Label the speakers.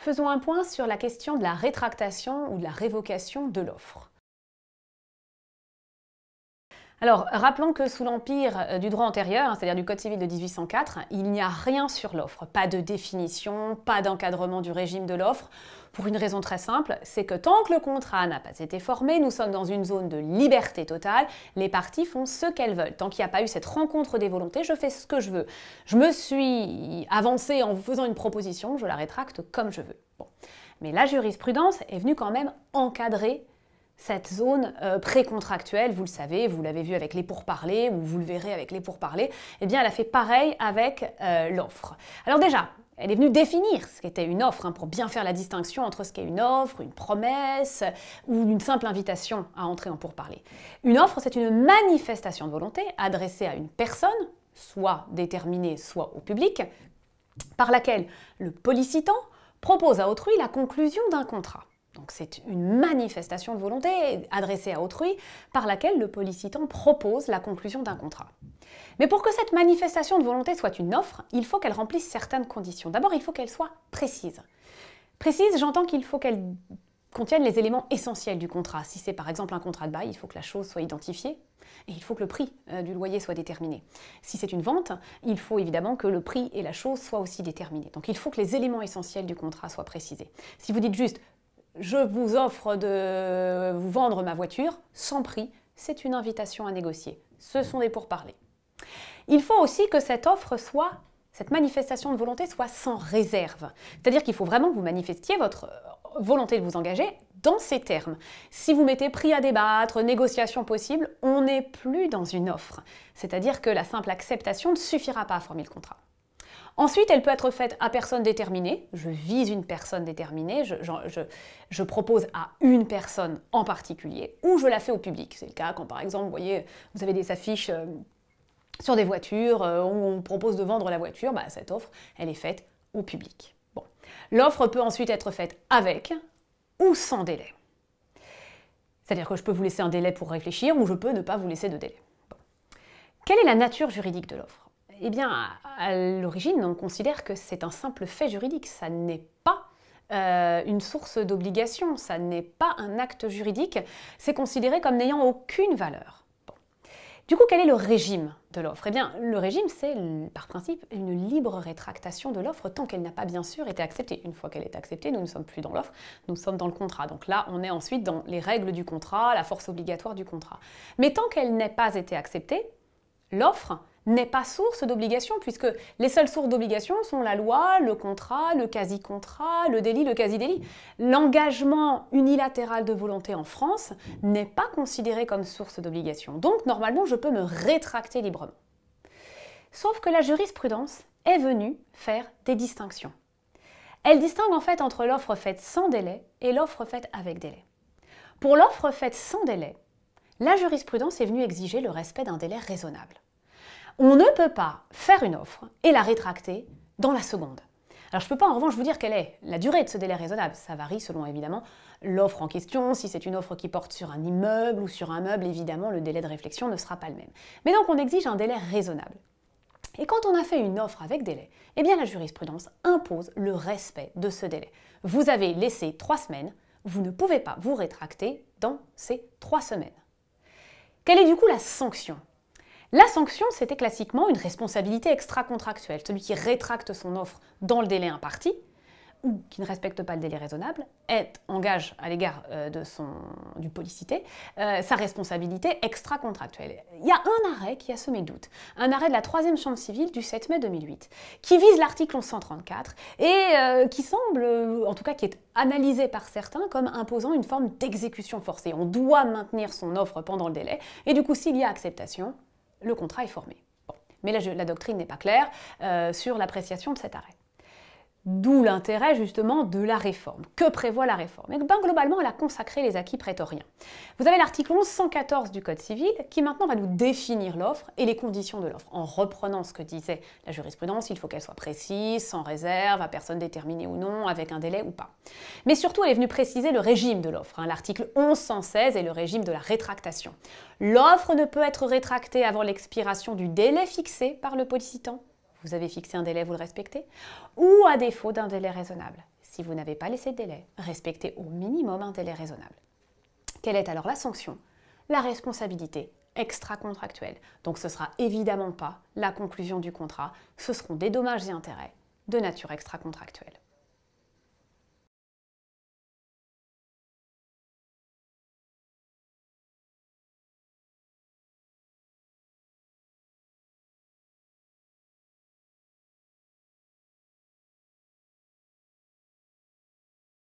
Speaker 1: Faisons un point sur la question de la rétractation ou de la révocation de l'offre. Alors, rappelons que sous l'empire du droit antérieur, c'est-à-dire du Code civil de 1804, il n'y a rien sur l'offre, pas de définition, pas d'encadrement du régime de l'offre, pour une raison très simple, c'est que tant que le contrat n'a pas été formé, nous sommes dans une zone de liberté totale, les parties font ce qu'elles veulent. Tant qu'il n'y a pas eu cette rencontre des volontés, je fais ce que je veux. Je me suis avancée en vous faisant une proposition, je la rétracte comme je veux. Bon. Mais la jurisprudence est venue quand même encadrer cette zone précontractuelle, vous le savez, vous l'avez vu avec les pourparlers, ou vous le verrez avec les pourparlers, eh bien elle a fait pareil avec l'offre. Alors déjà, elle est venue définir ce qu'était une offre, pour bien faire la distinction entre ce qu'est une offre, une promesse ou une simple invitation à entrer en pourparlers. Une offre, c'est une manifestation de volonté adressée à une personne, soit déterminée, soit au public, par laquelle le pollicitant propose à autrui la conclusion d'un contrat. Donc c'est une manifestation de volonté adressée à autrui par laquelle le pollicitant propose la conclusion d'un contrat. Mais pour que cette manifestation de volonté soit une offre, il faut qu'elle remplisse certaines conditions. D'abord, il faut qu'elle soit précise. Précise, j'entends qu'il faut qu'elle contienne les éléments essentiels du contrat. Si c'est par exemple un contrat de bail, il faut que la chose soit identifiée et il faut que le prix du loyer soit déterminé. Si c'est une vente, il faut évidemment que le prix et la chose soient aussi déterminés. Donc il faut que les éléments essentiels du contrat soient précisés. Si vous dites juste je vous offre de vous vendre ma voiture, sans prix, c'est une invitation à négocier. Ce sont des pourparlers. Il faut aussi que cette offre soit, cette manifestation de volonté soit sans réserve. C'est-à-dire qu'il faut vraiment que vous manifestiez votre volonté de vous engager dans ces termes. Si vous mettez prix à débattre, négociation possible, on n'est plus dans une offre. C'est-à-dire que la simple acceptation ne suffira pas à former le contrat. Ensuite, elle peut être faite à personne déterminée. Je vise une personne déterminée, je propose à une personne en particulier, ou je la fais au public. C'est le cas quand, par exemple, vous voyez, vous avez des affiches sur des voitures où on propose de vendre la voiture. Cette offre, elle est faite au public. Bon. L'offre peut ensuite être faite avec ou sans délai. C'est-à-dire que je peux vous laisser un délai pour réfléchir ou je peux ne pas vous laisser de délai. Bon. Quelle est la nature juridique de l'offre ? Eh bien, à l'origine, on considère que c'est un simple fait juridique. Ça n'est pas une source d'obligation, ça n'est pas un acte juridique. C'est considéré comme n'ayant aucune valeur. Bon. Du coup, quel est le régime de l'offre ? Eh bien, le régime, c'est par principe une libre rétractation de l'offre tant qu'elle n'a pas bien sûr été acceptée. Une fois qu'elle est acceptée, nous ne sommes plus dans l'offre, nous sommes dans le contrat. Donc là, on est ensuite dans les règles du contrat, la force obligatoire du contrat. Mais tant qu'elle n'a pas été acceptée, l'offre n'est pas source d'obligation, puisque les seules sources d'obligation sont la loi, le contrat, le quasi-contrat, le délit, le quasi-délit. L'engagement unilatéral de volonté en France n'est pas considéré comme source d'obligation. Donc, normalement, je peux me rétracter librement. Sauf que la jurisprudence est venue faire des distinctions. Elle distingue en fait entre l'offre faite sans délai et l'offre faite avec délai. Pour l'offre faite sans délai, la jurisprudence est venue exiger le respect d'un délai raisonnable. On ne peut pas faire une offre et la rétracter dans la seconde. Alors je ne peux pas en revanche vous dire quelle est la durée de ce délai raisonnable. Ça varie selon évidemment l'offre en question. Si c'est une offre qui porte sur un immeuble ou sur un meuble, évidemment le délai de réflexion ne sera pas le même. Mais donc on exige un délai raisonnable. Et quand on a fait une offre avec délai, eh bien la jurisprudence impose le respect de ce délai. Vous avez laissé 3 semaines, vous ne pouvez pas vous rétracter dans ces 3 semaines. Quelle est du coup la sanction ? La sanction, c'était classiquement une responsabilité extra-contractuelle. Celui qui rétracte son offre dans le délai imparti, ou qui ne respecte pas le délai raisonnable, engage à l'égard du pollicité sa responsabilité extra-contractuelle. Il y a un arrêt qui a semé le doute, un arrêt de la 3e chambre civile du 7 mai 2008, qui vise l'article 1134 et qui semble, en tout cas qui est analysé par certains comme imposant une forme d'exécution forcée. On doit maintenir son offre pendant le délai, et du coup, s'il y a acceptation, le contrat est formé. Bon. Mais la doctrine n'est pas claire sur l'appréciation de cet arrêt. D'où l'intérêt justement de la réforme. Que prévoit la réforme ? Globalement, elle a consacré les acquis prétoriens. Vous avez l'article 1114 du Code civil qui maintenant va nous définir l'offre et les conditions de l'offre. En reprenant ce que disait la jurisprudence, il faut qu'elle soit précise, sans réserve, à personne déterminée ou non, avec un délai ou pas. Mais surtout, elle est venue préciser le régime de l'offre. L'article 1116 est le régime de la rétractation. L'offre ne peut être rétractée avant l'expiration du délai fixé par le pollicitant. Vous avez fixé un délai, vous le respectez, ou à défaut d'un délai raisonnable. si vous n'avez pas laissé de délai, respectez au minimum un délai raisonnable. Quelle est alors la sanction? La responsabilité extra-contractuelle. Donc ce ne sera évidemment pas la conclusion du contrat, ce seront des dommages et intérêts de nature extra-contractuelle.